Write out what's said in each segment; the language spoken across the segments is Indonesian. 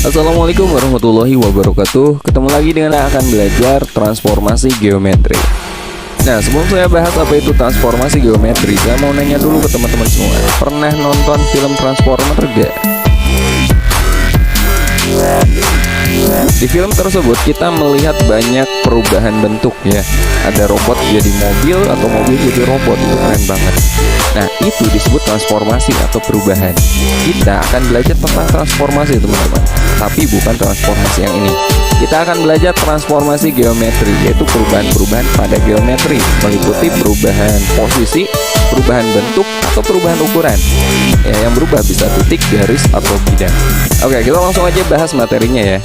Assalamualaikum warahmatullahi wabarakatuh. Ketemu lagi dengan saya akan belajar transformasi geometri. Nah, sebelum saya bahas apa itu transformasi geometri, saya mau nanya dulu ke teman-teman semua. Pernah nonton film Transformer gak? Di film tersebut kita melihat banyak perubahan bentuk ya. Ada robot jadi mobil atau mobil jadi robot, itu keren banget. Nah, itu disebut transformasi atau perubahan. Kita akan belajar tentang transformasi teman-teman, tapi bukan transformasi yang ini. Kita akan belajar transformasi geometri, yaitu perubahan-perubahan pada geometri, meliputi perubahan posisi, perubahan bentuk, atau perubahan ukuran ya, yang berubah bisa titik, garis, atau bidang. Oke, kita langsung aja bahas materinya ya.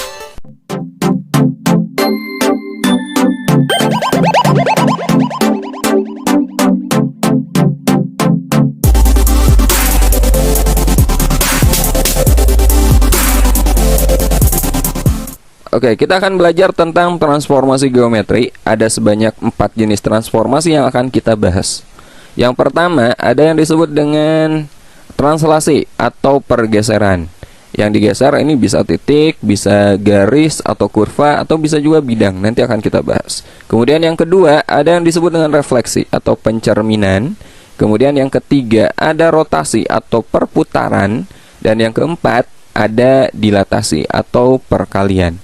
Oke, kita akan belajar tentang transformasi geometri. Ada sebanyak 4 jenis transformasi yang akan kita bahas. Yang pertama, ada yang disebut dengan translasi atau pergeseran. Yang digeser ini bisa titik, bisa garis, atau kurva, atau bisa juga bidang. Nanti akan kita bahas. Kemudian yang kedua, ada yang disebut dengan refleksi atau pencerminan. Kemudian yang ketiga, ada rotasi atau perputaran. Dan yang keempat, ada dilatasi atau perkalian.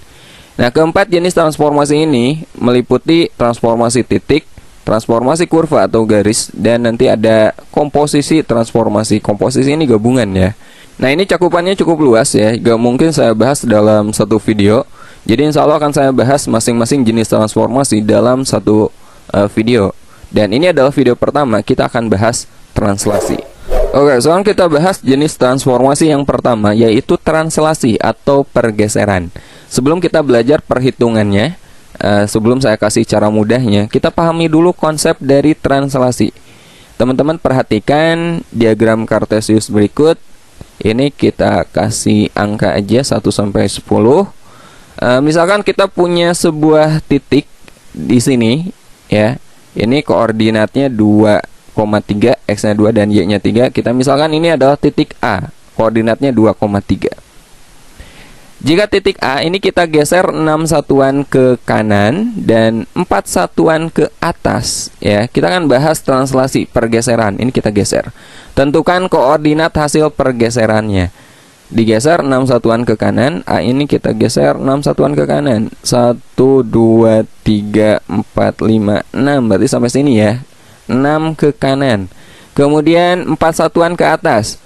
Nah, keempat jenis transformasi ini meliputi transformasi titik, transformasi kurva atau garis, dan nanti ada komposisi transformasi. Komposisi ini gabungan ya. Nah, ini cakupannya cukup luas ya, gak mungkin saya bahas dalam satu video. Jadi insya Allah akan saya bahas masing-masing jenis transformasi dalam satu video. Dan ini adalah video pertama, kita akan bahas translasi. Oke, sekarang kita bahas jenis transformasi yang pertama, yaitu translasi atau pergeseran. Sebelum kita belajar perhitungannya, sebelum saya kasih cara mudahnya, kita pahami dulu konsep dari translasi. Teman-teman perhatikan diagram Cartesius berikut. Ini kita kasih angka aja 1 sampai 10. Misalkan kita punya sebuah titik di sini ya. Ini koordinatnya 2,3, x-nya 2 dan y-nya 3. Kita misalkan ini adalah titik A, koordinatnya 2,3. Jika titik A ini kita geser 6 satuan ke kanan dan 4 satuan ke atas ya. Kita akan bahas translasi pergeseran. Ini kita geser. Tentukan koordinat hasil pergeserannya. Digeser 6 satuan ke kanan, A ini kita geser 6 satuan ke kanan. 1 2 3 4 5 6, berarti sampai sini ya. 6 ke kanan. Kemudian 4 satuan ke atas.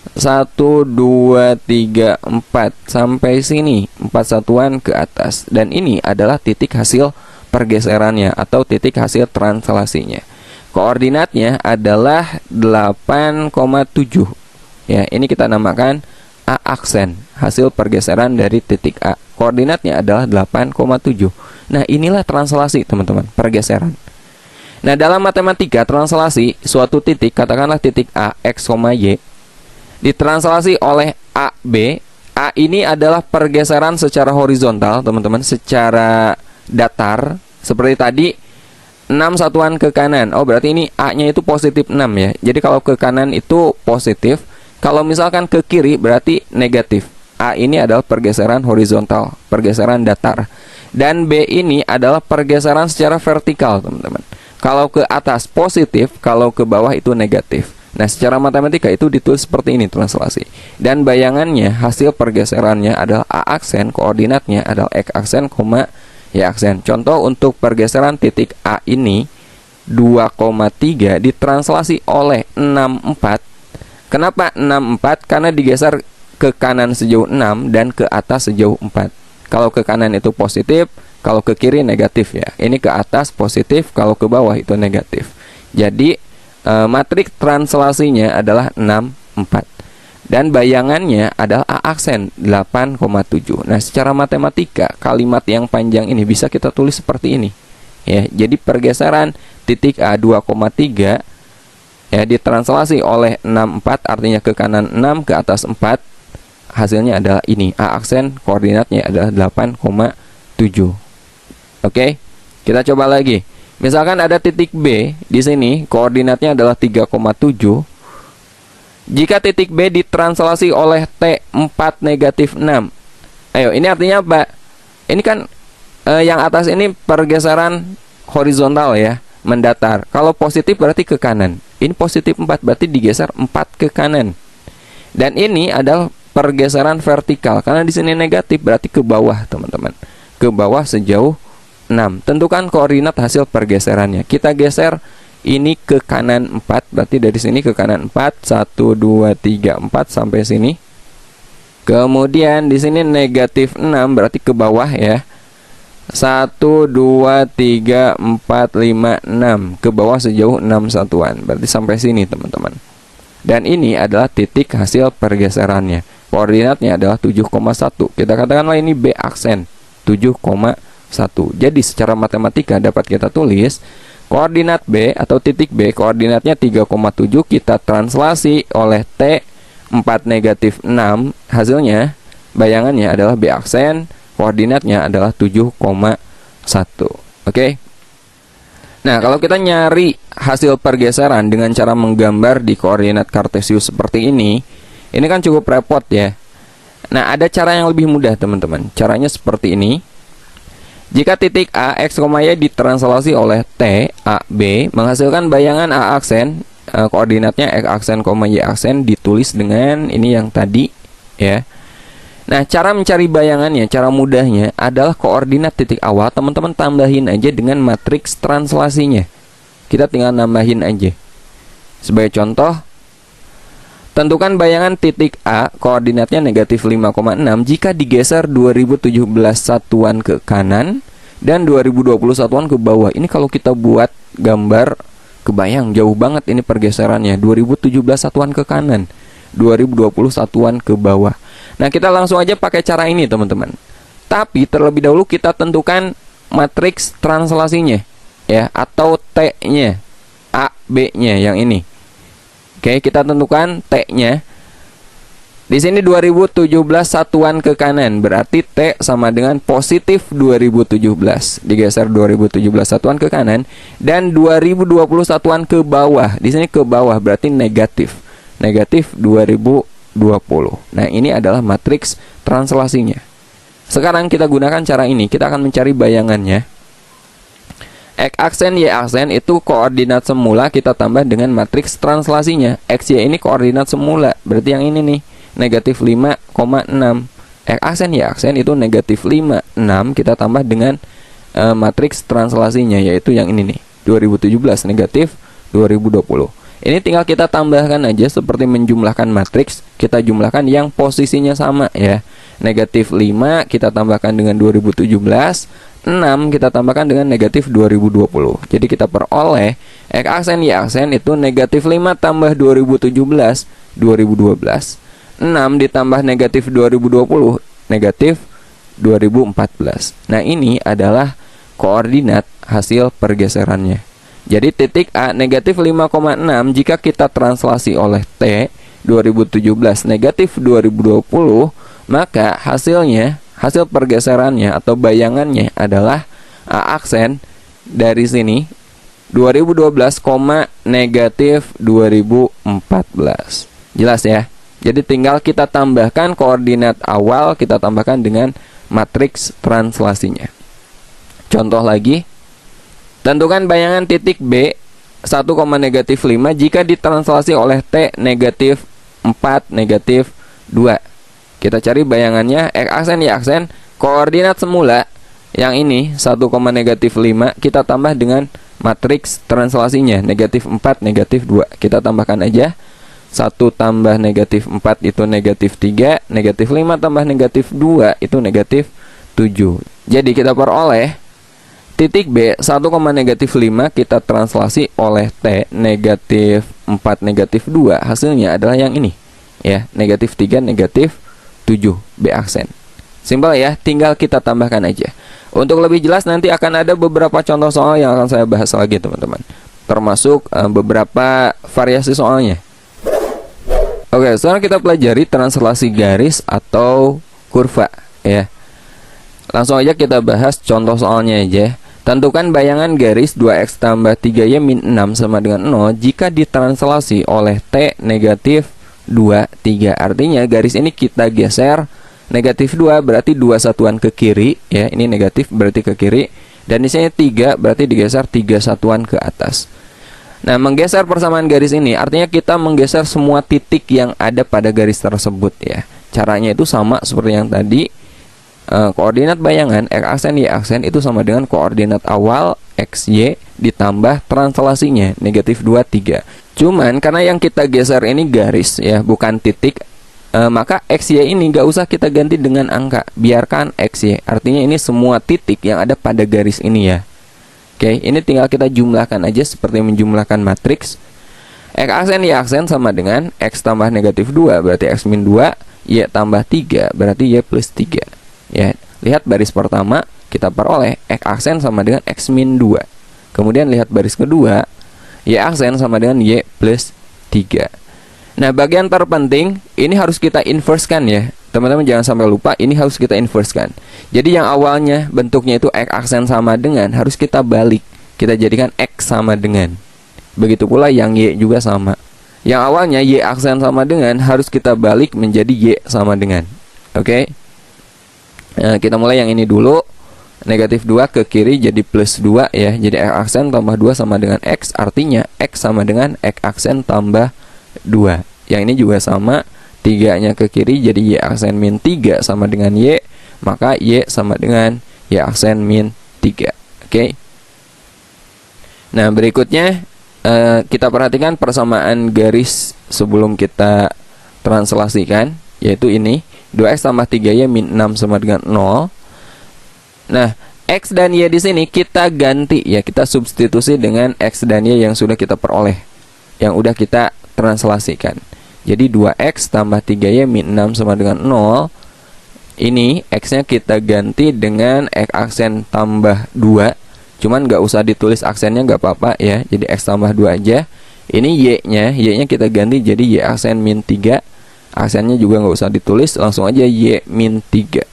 1 2 3 4 sampai sini 4 satuan ke atas. Dan ini adalah titik hasil pergeserannya atau titik hasil translasinya. Koordinatnya adalah 8,7 ya. Ini kita namakan A aksen, hasil pergeseran dari titik A. Koordinatnya adalah 8,7. Nah, inilah translasi teman-teman, pergeseran. Nah, dalam matematika translasi suatu titik, katakanlah titik A, X, Y, ditranslasi oleh AB. A ini adalah pergeseran secara horizontal teman-teman, secara datar. Seperti tadi 6 satuan ke kanan. Oh, berarti ini A nya itu positif 6 ya. Jadi kalau ke kanan itu positif, kalau misalkan ke kiri berarti negatif. A ini adalah pergeseran horizontal, pergeseran datar. Dan B ini adalah pergeseran secara vertikal teman-teman. Kalau ke atas positif, kalau ke bawah itu negatif. Nah, secara matematika itu ditulis seperti ini translasi. Dan bayangannya, hasil pergeserannya adalah A aksen, koordinatnya adalah X aksen, Y aksen. Contoh untuk pergeseran titik A ini 2,3 ditranslasi oleh 6,4. Kenapa 6,4? Karena digeser ke kanan sejauh 6 dan ke atas sejauh 4. Kalau ke kanan itu positif, kalau ke kiri negatif ya. Ini ke atas positif, kalau ke bawah itu negatif. Jadi matriks translasinya adalah 6,4. Dan bayangannya adalah A aksen 8,7. Nah, secara matematika kalimat yang panjang ini bisa kita tulis seperti ini ya. Jadi pergeseran titik A 2,3 ya ditranslasi oleh 6,4, artinya ke kanan 6, ke atas 4. Hasilnya adalah ini. A aksen koordinatnya adalah 8,7. Oke, kita coba lagi. Misalkan ada titik B di sini, koordinatnya adalah 3,7. Jika titik B ditranslasi oleh T 4 negatif 6, Ayo, ini artinya apa? Ini kan yang atas ini pergeseran horizontal ya, mendatar. Kalau positif berarti ke kanan. Ini positif 4 berarti digeser 4 ke kanan. Dan ini adalah pergeseran vertikal. Karena di sini negatif berarti ke bawah, teman-teman. Ke bawah sejauh 6. Tentukan koordinat hasil pergeserannya. Kita geser ini ke kanan 4, berarti dari sini ke kanan 4, 1 2 3 4 sampai sini. Kemudian di sini negatif 6 berarti ke bawah ya. 1 2 3 4 5 6 ke bawah sejauh 6 satuan. Berarti sampai sini, teman-teman. Dan ini adalah titik hasil pergeserannya. Koordinatnya adalah 7,1. Kita katakanlah ini B aksen 7,1. Jadi secara matematika dapat kita tulis koordinat B atau titik B, koordinatnya 3,7, kita translasi oleh T 4 negatif 6. Hasilnya, bayangannya adalah B aksen, koordinatnya adalah 7,1. Oke. Nah, kalau kita nyari hasil pergeseran dengan cara menggambar di koordinat kartesius seperti ini kan cukup repot ya. Nah, ada cara yang lebih mudah, teman-teman. Caranya seperti ini. Jika titik A, X, Y ditranslasi oleh T, A, B, menghasilkan bayangan A aksen, koordinatnya X aksen, Y aksen, ditulis dengan ini yang tadi ya. Nah, cara mencari bayangannya, cara mudahnya adalah koordinat titik awal, teman-teman tambahin aja dengan matriks translasinya. Kita tinggal nambahin aja. Sebagai contoh, tentukan bayangan titik A, koordinatnya negatif 5,6 jika digeser 2017 satuan ke kanan dan 2020 satuan ke bawah. Ini kalau kita buat gambar, kebayang jauh banget ini pergeserannya. 2017 satuan ke kanan, 2020 satuan ke bawah. Nah, kita langsung aja pakai cara ini, teman-teman. Tapi terlebih dahulu kita tentukan matriks translasinya ya, atau T-nya, A, B-nya yang ini. Oke, kita tentukan T-nya. Di sini 2017 satuan ke kanan, berarti T sama dengan positif 2017. Digeser 2017 satuan ke kanan dan 2020 satuan ke bawah. Di sini ke bawah berarti negatif. Negatif 2020. Nah, ini adalah matriks translasinya. Sekarang kita gunakan cara ini. Kita akan mencari bayangannya. X aksen, Y aksen itu koordinat semula kita tambah dengan matriks translasinya. X, Y ini koordinat semula, berarti yang ini nih, negatif 5,6. X aksen, Y aksen itu negatif 5,6 kita tambah dengan matriks translasinya, yaitu yang ini nih, 2017 negatif 2020. Ini tinggal kita tambahkan aja seperti menjumlahkan matriks. Kita jumlahkan yang posisinya sama ya. Negatif 5 kita tambahkan dengan 2017, 6 kita tambahkan dengan negatif 2020. Jadi kita peroleh X aksen, Y aksen itu negatif 5 tambah 2017, 2012. 6 ditambah negatif 2020, negatif 2014. Nah, ini adalah koordinat hasil pergeserannya. Jadi titik A negatif 5,6 jika kita translasi oleh T 2017 negatif 2020, maka hasilnya, hasil pergeserannya atau bayangannya adalah A aksen dari sini 2012, negatif 2014. Jelas ya? Jadi tinggal kita tambahkan koordinat awal, kita tambahkan dengan matriks translasinya. Contoh lagi, tentukan bayangan titik B 1, negatif 5 jika ditranslasi oleh T negatif 4, negatif 2. Kita cari bayangannya X aksen, Y aksen, koordinat semula yang ini 1, negatif 5 kita tambah dengan matriks translasinya negatif 4, negatif 2. Kita tambahkan aja 1 tambah negatif 4 itu negatif 3, negatif 5 tambah negatif 2 itu negatif 7. Jadi kita peroleh titik B 1, negatif 5 kita translasi oleh T negatif 4, negatif 2. Hasilnya adalah yang ini ya, negatif 3, negatif 7, B aksen. Simpel ya, tinggal kita tambahkan aja. Untuk lebih jelas nanti akan ada beberapa contoh soal yang akan saya bahas lagi, teman-teman. Termasuk beberapa variasi soalnya. Oke, sekarang kita pelajari translasi garis atau kurva ya. Langsung aja kita bahas contoh soalnya aja. Tentukan bayangan garis 2x tambah 3y min 6 sama dengan 0 jika ditranslasi oleh T negatif 2, 3. Artinya garis ini kita geser Negatif 2 berarti 2 satuan ke kiri ya. Ini negatif berarti ke kiri. Dan di sini 3 berarti digeser 3 satuan ke atas. Nah, menggeser persamaan garis ini artinya kita menggeser semua titik yang ada pada garis tersebut ya. Caranya itu sama seperti yang tadi. Koordinat bayangan X aksen Y aksen itu sama dengan koordinat awal XY ditambah translasinya negatif 2, 3. Cuman karena yang kita geser ini garis ya, bukan titik, maka XY ini nggak usah kita ganti dengan angka, biarkan XY. Artinya ini semua titik yang ada pada garis ini ya. Oke, ini tinggal kita jumlahkan aja seperti menjumlahkan matriks. X aksen Y aksen sama dengan X tambah negatif 2 berarti X min 2, Y tambah 3 berarti Y plus 3 ya. Lihat baris pertama kita peroleh X aksen sama dengan X min 2. Kemudian lihat baris kedua, Y aksen sama dengan Y plus 3. Nah, bagian terpenting ini harus kita inversekan ya. Teman-teman jangan sampai lupa, ini harus kita inversekan. Jadi yang awalnya bentuknya itu X aksen sama dengan, harus kita balik. Kita jadikan X sama dengan. Begitu pula yang Y juga sama. Yang awalnya Y aksen sama dengan, harus kita balik menjadi Y sama dengan. Oke. Nah, kita mulai yang ini dulu. Negatif 2 ke kiri jadi plus 2 ya. Jadi X aksen tambah 2 sama dengan X. Artinya X sama dengan X aksen tambah 2. Yang ini juga sama, 3-nya ke kiri jadi Y aksen min 3 sama dengan Y, maka Y sama dengan Y aksen min 3. Oke. Nah, berikutnya kita perhatikan persamaan garis sebelum kita translasikan, yaitu ini 2X tambah 3Y min 6 sama dengan 0. Nah, X dan Y di sini kita ganti ya, kita substitusi dengan X dan Y yang sudah kita peroleh, yang udah kita translasikan. Jadi 2X tambah 3Y min 6 sama dengan 0. Ini X-nya kita ganti dengan X aksen tambah 2. Cuman nggak usah ditulis aksennya, nggak apa-apa ya. Jadi X tambah 2 aja. Ini Y-nya kita ganti jadi Y aksen min 3. Aksennya juga nggak usah ditulis, langsung aja Y min 3.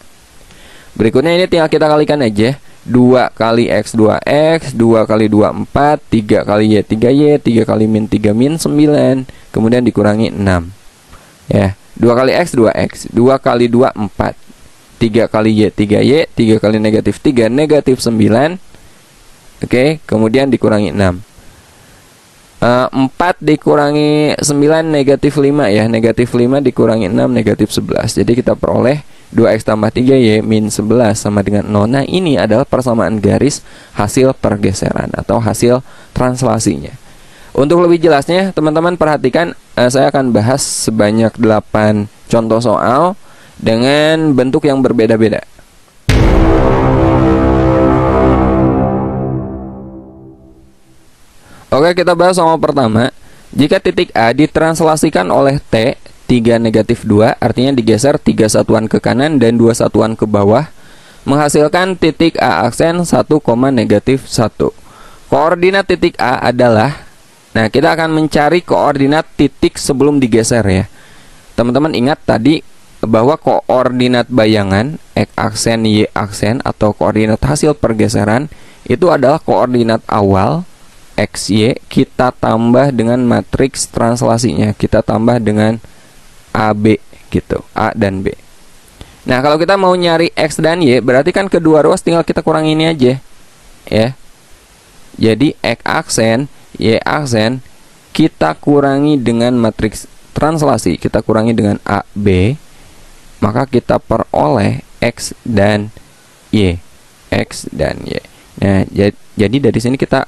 Berikutnya ini tinggal kita kalikan aja. 2 kali X 2X, 2 kali 2 4, 3 kali Y 3Y, 3 kali min 3 min 9, kemudian dikurangi 6 ya. 2 kali X 2X, 2 kali 2 4, 3 kali Y 3Y, 3 kali negatif 3 negatif 9. Oke, kemudian dikurangi 6. 4 dikurangi 9 negatif 5 ya. Negatif 5 dikurangi 6 negatif 11. Jadi kita peroleh 2X tambah 3Y min 11 sama dengan 0. Nah, ini adalah persamaan garis hasil pergeseran atau hasil translasinya. Untuk lebih jelasnya, teman-teman perhatikan, saya akan bahas sebanyak 8 contoh soal dengan bentuk yang berbeda-beda. Oke, kita bahas soal pertama. Jika titik A ditranslasikan oleh T 3 negatif 2, artinya digeser 3 satuan ke kanan dan 2 satuan ke bawah, menghasilkan titik A aksen 1, negatif 1. Koordinat titik A adalah, nah kita akan mencari koordinat titik sebelum digeser ya. Teman-teman ingat tadi bahwa koordinat bayangan X aksen Y aksen atau koordinat hasil pergeseran itu adalah koordinat awal XY kita tambah dengan matriks translasinya, kita tambah dengan AB gitu, A dan B. Nah, kalau kita mau nyari X dan Y, berarti kan kedua ruas tinggal kita kurangi ini aja ya. Jadi X aksen, Y aksen kita kurangi dengan matriks translasi, kita kurangi dengan AB, maka kita peroleh X dan Y. X dan Y. Nah, jadi dari sini kita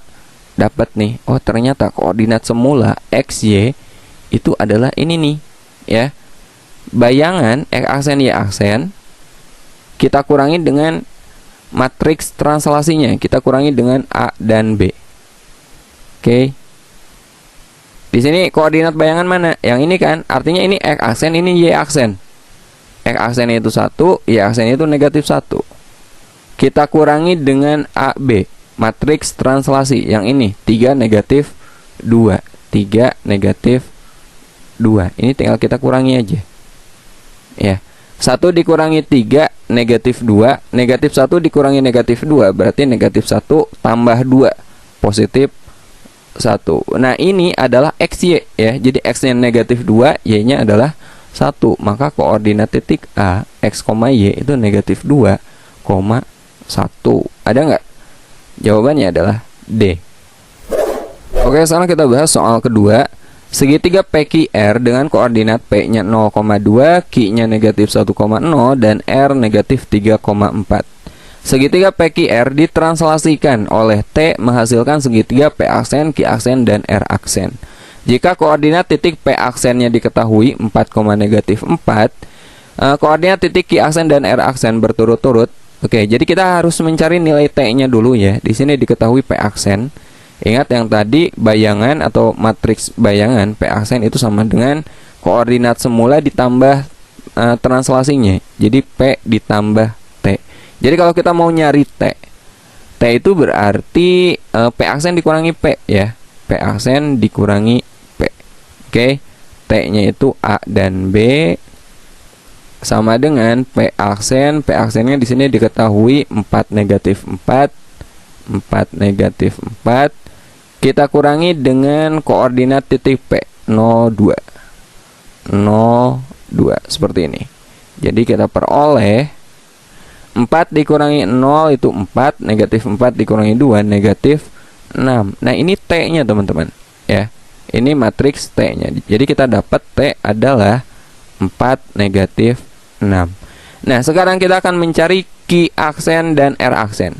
dapat nih, oh ternyata koordinat semula XY itu adalah ini nih ya. Bayangan X aksen Y aksen kita kurangi dengan matriks translasinya, kita kurangi dengan A dan B. Oke. Di sini koordinat bayangan mana? Yang ini kan, artinya ini X aksen, ini Y aksen. X aksen itu 1, Y aksen itu negatif 1. Kita kurangi dengan AB, matriks translasi yang ini 3 negatif 2, 3 negatif 2. Ini tinggal kita kurangi aja ya. 1 dikurangi 3 negatif 2, negatif 1 dikurangi negatif 2 berarti negatif 1 tambah 2 positif 1. Nah, ini adalah XY ya. Jadi X nya negatif 2, Y nya adalah maka koordinat titik A X, Y itu negatif 2,1. Ada nggak? Jawabannya adalah D. Oke, sekarang kita bahas soal kedua. Segitiga PQR dengan koordinat P-nya 0,2, Q-nya negatif 1,0, dan R negatif 3,4. Segitiga PQR ditranslasikan oleh T menghasilkan segitiga P aksen, Q aksen, dan R aksen. Jika koordinat titik P aksennya diketahui 4, negatif 4, koordinat titik Q aksen dan R aksen berturut-turut. Oke, jadi kita harus mencari nilai T-nya dulu ya. Di sini diketahui P aksen. Ingat yang tadi bayangan atau matriks bayangan P aksen itu sama dengan koordinat semula ditambah translasinya. Jadi P ditambah T. Jadi kalau kita mau nyari T itu berarti P aksen dikurangi P ya. P aksen dikurangi P. Oke. T-nya itu A dan B sama dengan P aksen. P aksennya di sini diketahui 4, negatif 4. 4, negatif 4. Kita kurangi dengan koordinat titik P 02 seperti ini. Jadi kita peroleh 4 dikurangi 0 itu 4, negatif 4 dikurangi 2 negatif 6. Nah ini T-nya teman-teman ya. Ini matriks T-nya. Jadi kita dapat T adalah 4, negatif 6. Nah sekarang kita akan mencari Q aksen dan R aksen.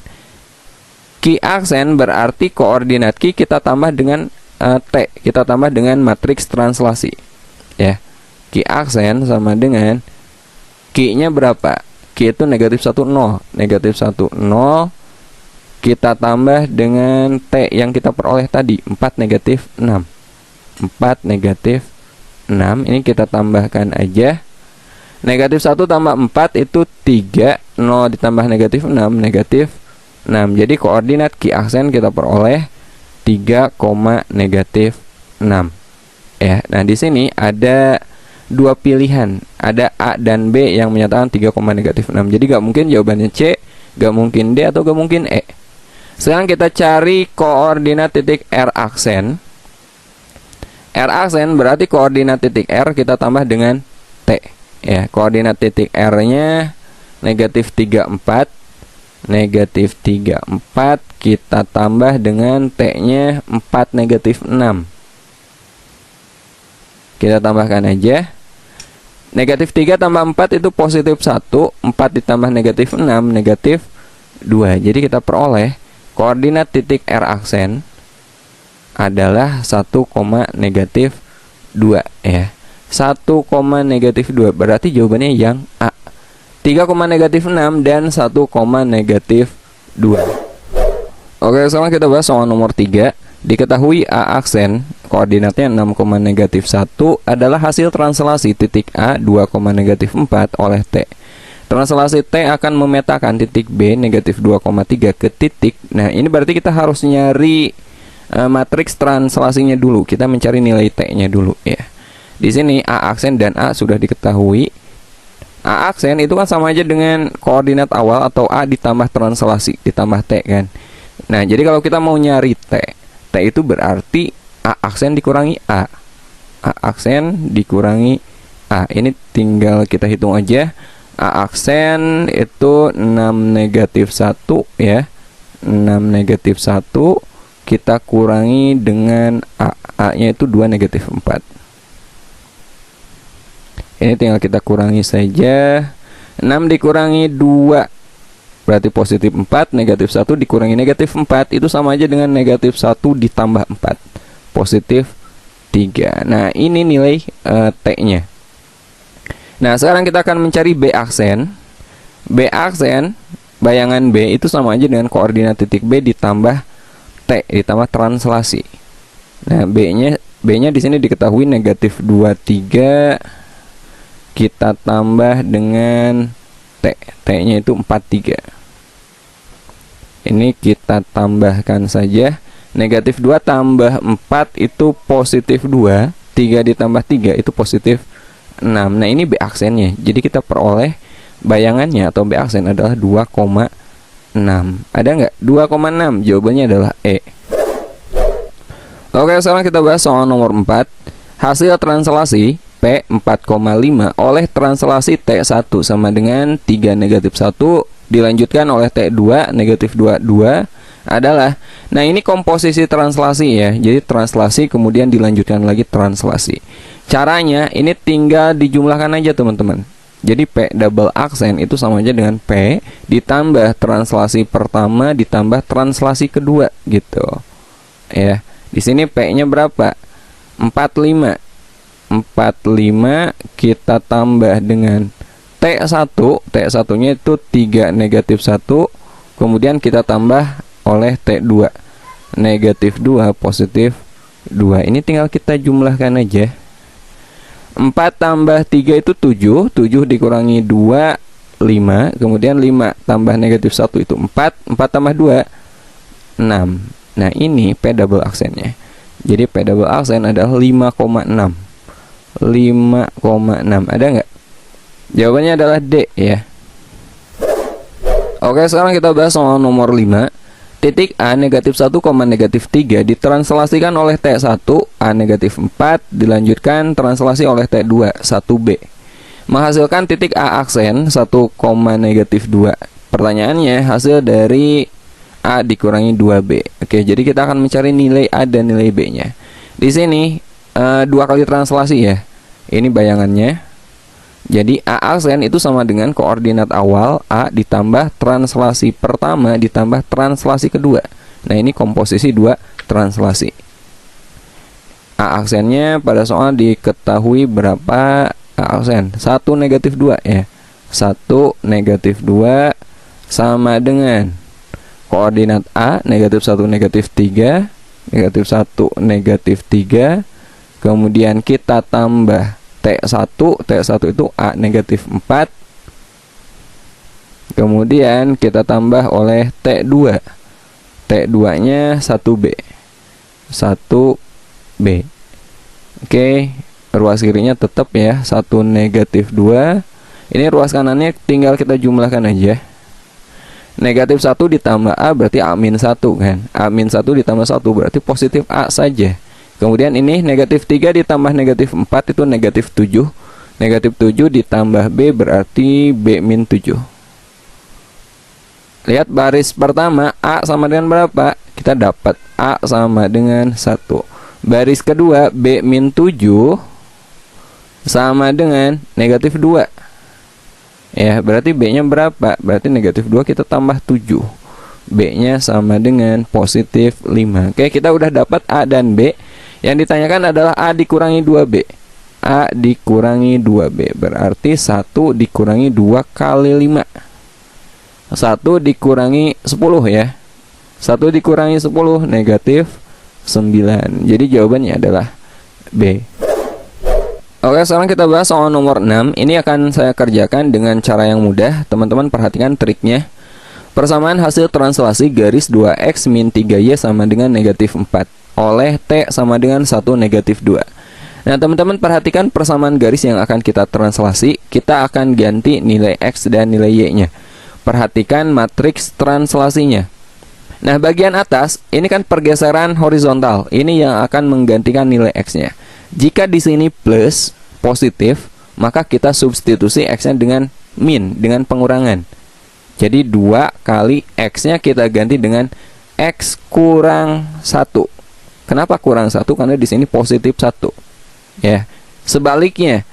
Q aksen berarti koordinat Q kita tambah dengan T, kita tambah dengan matriks translasi ya. Q aksen sama dengan Q-nya berapa? Q itu negatif 1, 0. Negatif 1, 0. Kita tambah dengan T yang kita peroleh tadi 4, negatif 6. 4, negatif 6. Ini kita tambahkan aja. Negatif 1 tambah 4 itu 3. 0 ditambah negatif 6, negatif 6. Jadi koordinat Q aksen kita peroleh 3, negatif 6 ya. Nah di sini ada dua pilihan, ada A dan B yang menyatakan 3, negatif 6. Jadi gak mungkin jawabannya C, gak mungkin D, atau gak mungkin E. Sekarang kita cari koordinat titik R aksen. R aksen berarti koordinat titik R kita tambah dengan T ya. Koordinat titik R nya negatif 3, 4. Negatif 3, 4. Kita tambah dengan T nya 4, negatif 6. Kita tambahkan aja. Negatif 3 tambah 4 itu positif 1. 4 ditambah negatif 6, negatif 2. Jadi kita peroleh koordinat titik R aksen adalah 1, negatif 2 ya. 1, negatif 2 berarti jawabannya yang A. 3, negatif 6 dan 1, negatif 2. Oke, sekarang kita bahas soal nomor 3. Diketahui A aksen koordinatnya 6, negatif 1 adalah hasil translasi titik A 2, negatif 4 oleh T. Translasi T akan memetakan titik B negatif 2,3 ke titik. Nah ini berarti kita harus nyari matriks translasinya dulu. Kita mencari nilai T-nya dulu ya. Di sini A aksen dan A sudah diketahui. A aksen itu kan sama aja dengan koordinat awal atau A ditambah translasi ditambah T kan. Nah jadi kalau kita mau nyari T itu berarti A aksen dikurangi A. A aksen dikurangi A. Ini tinggal kita hitung aja. A aksen itu 6, negatif 1 ya. 6, negatif 1 kita kurangi dengan A. A nya itu 2, negatif 4. Ini tinggal kita kurangi saja. 6 dikurangi 2 berarti positif 4, negatif 1 dikurangi negatif 4 itu sama aja dengan negatif 1 ditambah 4, positif 3. Nah ini nilai T-nya. Nah sekarang kita akan mencari B aksen. B aksen, bayangan B itu sama aja dengan koordinat titik B ditambah T ditambah translasi. Nah B-nya di sini diketahui negatif 2, 3. Kita tambah dengan T. T-nya itu 4, 3. Ini kita tambahkan saja. Negatif 2 tambah 4 itu positif 2. 3 ditambah 3 itu positif 6. Nah ini B aksennya. Jadi kita peroleh bayangannya atau B aksen adalah 2,6. Ada nggak? 2,6. Jawabannya adalah E. Oke, sekarang kita bahas soal nomor 4. Hasil translasi P P 4,5 oleh translasi T1 sama dengan 3 negatif 1 dilanjutkan oleh T2 negatif 2 adalah, nah ini komposisi translasi ya, jadi translasi kemudian dilanjutkan lagi translasi. Caranya ini tinggal dijumlahkan aja teman-teman. Jadi P double aksen itu sama aja dengan P ditambah translasi pertama ditambah translasi kedua gitu ya. Di sini P-nya berapa? 45 kita tambah dengan T1 nya itu 3 negatif 1 kemudian kita tambah oleh T2 negatif 2 positif 2. Ini tinggal kita jumlahkan aja. 4 tambah 3 itu 7 dikurangi 2 5 kemudian 5 tambah negatif 1 itu 4 tambah 2 6. Nah ini P double aksennya. Jadi P double aksen adalah 5,6. Ada nggak? Jawabannya adalah D ya. Oke, sekarang kita bahas soal nomor 5. Titik A negatif 1, negatif 3 ditranslasikan oleh T1 A negatif 4 dilanjutkan translasi oleh T2 1B menghasilkan titik A aksen 1, negatif 2. Pertanyaannya hasil dari A dikurangi 2B. Oke, jadi kita akan mencari nilai A dan nilai B nya. Di sini 2 kali translasi ya. Ini bayangannya. Jadi A aksen itu sama dengan koordinat awal A ditambah translasi pertama ditambah translasi kedua. Nah ini komposisi 2 translasi. A aksennya pada soal diketahui berapa A aksen? 1 negatif 2 ya. 1 negatif 2 sama dengan koordinat A negatif 1 negatif 3 negatif 1 negatif 3 kemudian kita tambah T1 itu A negatif 4 kemudian kita tambah oleh T2 nya 1B oke, ruas kirinya tetap ya 1 negatif 2. Ini ruas kanannya tinggal kita jumlahkan aja. Negatif 1 ditambah A berarti A-1 kan. A-1 ditambah 1 berarti positif A saja. Kemudian ini negatif 3 ditambah negatif 4 itu negatif 7. Negatif 7 ditambah B berarti B-7. Lihat baris pertama A sama dengan berapa? Kita dapat A sama dengan 1. Baris kedua B-7 sama dengan negatif 2. Ya, berarti B-nya berapa? Berarti negatif 2 kita tambah 7. B-nya sama dengan positif 5. Oke, kita udah dapat A dan B. Yang ditanyakan adalah A dikurangi 2B. A dikurangi 2B berarti 1 dikurangi 2 kali 5. 1 dikurangi 10 ya. 1 dikurangi 10 negatif 9. Jadi jawabannya adalah B. Oke, sekarang kita bahas soal nomor 6. Ini akan saya kerjakan dengan cara yang mudah. Teman-teman perhatikan triknya. Persamaan hasil translasi garis 2x min 3y sama dengan negatif 4 oleh T sama dengan 1 negatif 2. Nah teman-teman perhatikan persamaan garis yang akan kita translasi. Kita akan ganti nilai X dan nilai Y nya. Perhatikan matriks translasinya. Nah bagian atas ini kan pergeseran horizontal. Ini yang akan menggantikan nilai X nya. Jika di sini plus positif, maka kita substitusi X nya dengan min, dengan pengurangan. Jadi 2 kali X nya kita ganti dengan X kurang 1. Kenapa kurang 1? Karena di sini positif 1. Ya. Sebaliknya,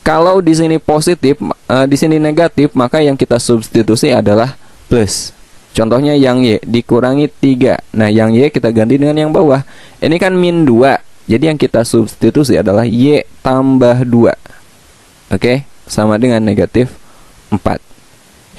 kalau di sini positif, di sini negatif, maka yang kita substitusi adalah plus. Contohnya yang Y dikurangi 3. Nah, yang Y kita ganti dengan yang bawah. Ini kan min 2. Jadi yang kita substitusi adalah Y tambah 2. Oke, sama dengan negatif 4.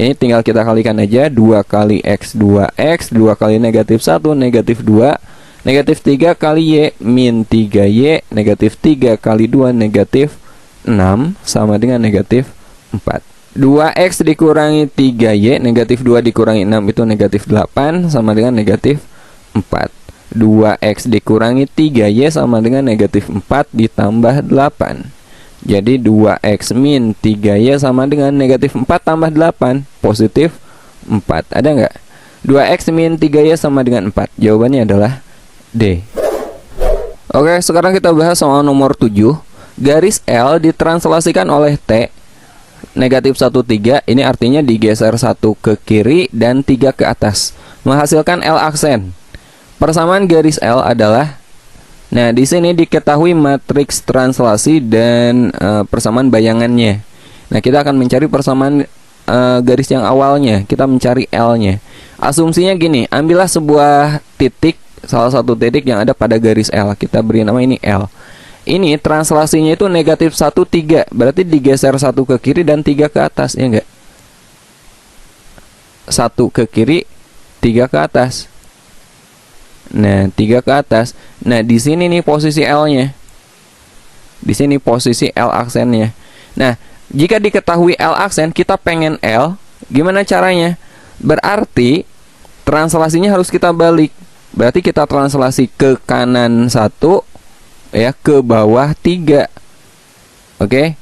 Ini tinggal kita kalikan aja. 2 kali X 2X, 2 kali negatif 1 negatif 2. Negatif 3 kali Y min 3Y, negatif 3 kali 2 negatif 6 sama dengan negatif 4. 2X dikurangi 3Y, negatif 2 dikurangi 6 itu negatif 8 sama dengan negatif 4. 2X dikurangi 3Y sama dengan negatif 4 ditambah 8. Jadi 2X min 3Y sama dengan negatif 4 tambah 8, positif 4. Ada nggak? 2X min 3Y sama dengan 4. Jawabannya adalah D. Oke, sekarang kita bahas soal nomor 7. garis L ditranslasikan oleh T negatif 1, 3. Ini artinya digeser 1 ke kiri dan 3 ke atas, menghasilkan L aksen. Persamaan garis L adalah, nah di sini diketahui matriks translasi dan persamaan bayangannya. Nah kita akan mencari persamaan garis yang awalnya, kita mencari L-nya. Asumsinya gini, ambillah sebuah titik, salah satu titik yang ada pada garis L, kita beri nama ini L. Ini translasinya itu negatif 1, 3. Berarti digeser 1 ke kiri dan 3 ke atas, ya enggak? 1 ke kiri, 3 ke atas. Nah, 3 ke atas. Nah, di sini nih posisi L-nya. Di sini posisi L aksennya. Nah, jika diketahui L aksen, kita pengen L, gimana caranya? Berarti translasinya harus kita balik. Berarti kita translasi ke kanan 1, ya, ke bawah 3. Oke.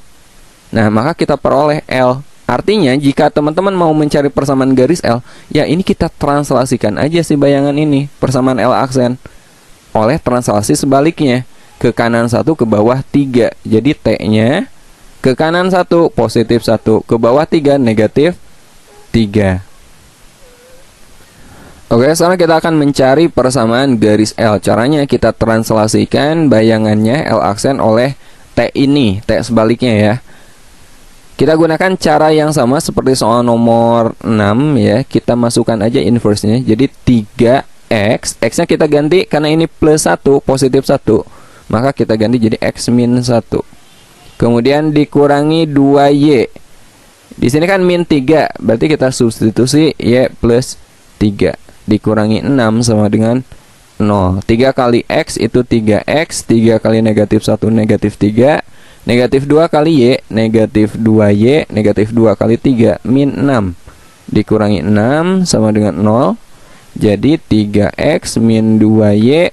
Nah, maka kita peroleh L. Artinya jika teman-teman mau mencari persamaan garis L, ya ini kita translasikan aja si bayangan ini, persamaan L aksen, oleh translasi sebaliknya, ke kanan 1 ke bawah 3. Jadi T-nya ke kanan 1 positif 1, ke bawah 3 negatif 3. Oke, sekarang kita akan mencari persamaan garis L. Caranya kita translasikan bayangannya L aksen oleh T ini, T sebaliknya ya. Kita gunakan cara yang sama seperti soal nomor 6 ya. Kita masukkan aja inverse-nya. Jadi 3x, x-nya kita ganti karena ini plus 1, positif 1. Maka kita ganti jadi x min 1. Kemudian dikurangi 2y. Di sini kan min 3, berarti kita substitusi y plus 3. Dikurangi 6 sama dengan 0. 3 kali x itu 3x, 3 kali negatif 1 negatif 3, negatif 2 kali y, negatif 2y, negatif 2 kali 3, min 6. Dikurangi 6 sama dengan 0. Jadi 3x min 2y,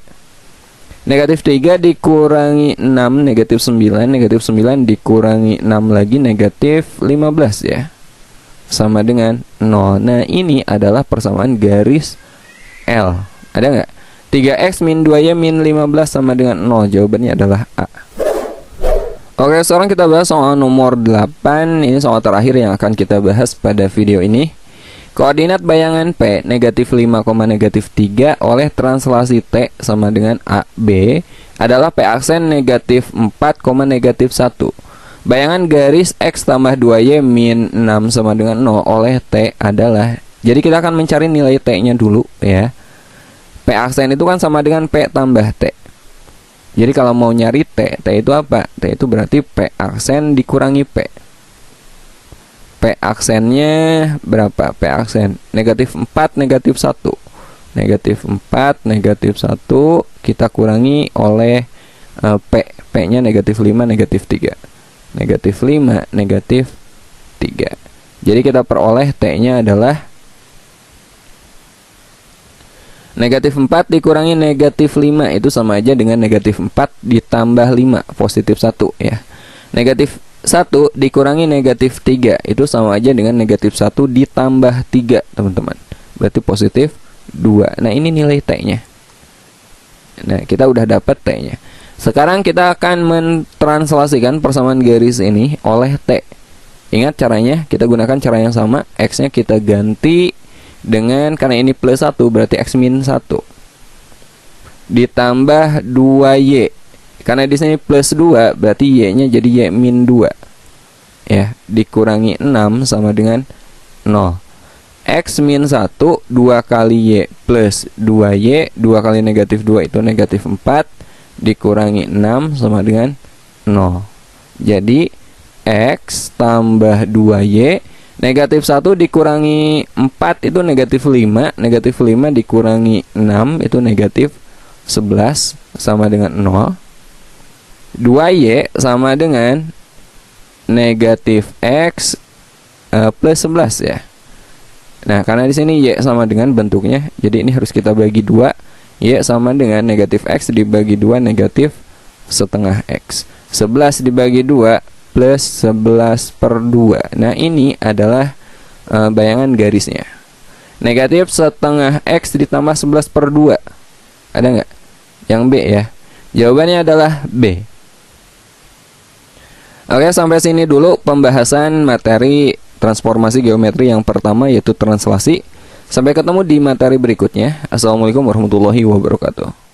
negatif 3 dikurangi 6, negatif 9, negatif 9 dikurangi 6 lagi, negatif 15 ya, sama dengan 0. Nah ini adalah persamaan garis L. Ada nggak? 3x min 2y min 15 sama dengan 0. Jawabannya adalah A. Oke, sekarang kita bahas soal nomor 8. Ini soal terakhir yang akan kita bahas pada video ini. Koordinat bayangan P negatif 5, negatif 3 oleh translasi T sama dengan AB adalah P aksen negatif 4, negatif 1. Bayangan garis X tambah 2Y min 6 sama dengan 0 oleh T adalah, jadi kita akan mencari nilai T-nya dulu ya. P aksen itu kan sama dengan P tambah T. Jadi kalau mau nyari T, T itu apa? T itu berarti P aksen dikurangi P. P aksennya berapa? P aksen negatif 4, negatif 1. Negatif 4, negatif 1 kita kurangi oleh P. P-nya negatif 5, negatif 3. Negatif 5, negatif 3. Jadi kita peroleh T-nya adalah negatif 4 dikurangi negatif 5, itu sama aja dengan negatif 4 ditambah 5, positif 1 ya. Negatif 1 dikurangi negatif 3, itu sama aja dengan negatif 1 ditambah 3 teman-teman. Berarti positif 2. Nah ini nilai T-nya. Nah kita udah dapat T-nya. Sekarang kita akan mentranslasikan persamaan garis ini oleh T. Ingat caranya, kita gunakan cara yang sama. X-nya kita ganti dengan, karena ini plus 1 berarti x min 1 ditambah 2y, karena di sini plus 2 berarti y-nya jadi y min 2 ya, dikurangi 6 sama dengan 0. X min 1 2 kali y plus 2y, 2 kali negatif 2 itu negatif 4, dikurangi 6 sama dengan 0. Jadi x tambah 2y, negatif 1 dikurangi 4 itu negatif 5. Negatif 5 dikurangi 6 itu negatif 11 sama dengan 0. 2y sama dengan negatif x plus 11 ya. Nah karena di sini y sama dengan bentuknya, jadi ini harus kita bagi 2. Y sama dengan negatif x dibagi 2 negatif setengah x. 11 dibagi 2 plus 11 per 2. Nah ini adalah bayangan garisnya. Negatif setengah x ditambah 11 per 2. Ada nggak? Yang B ya. Jawabannya adalah B. Oke, sampai sini dulu pembahasan materi transformasi geometri yang pertama, yaitu translasi. Sampai ketemu di materi berikutnya. Assalamualaikum warahmatullahi wabarakatuh.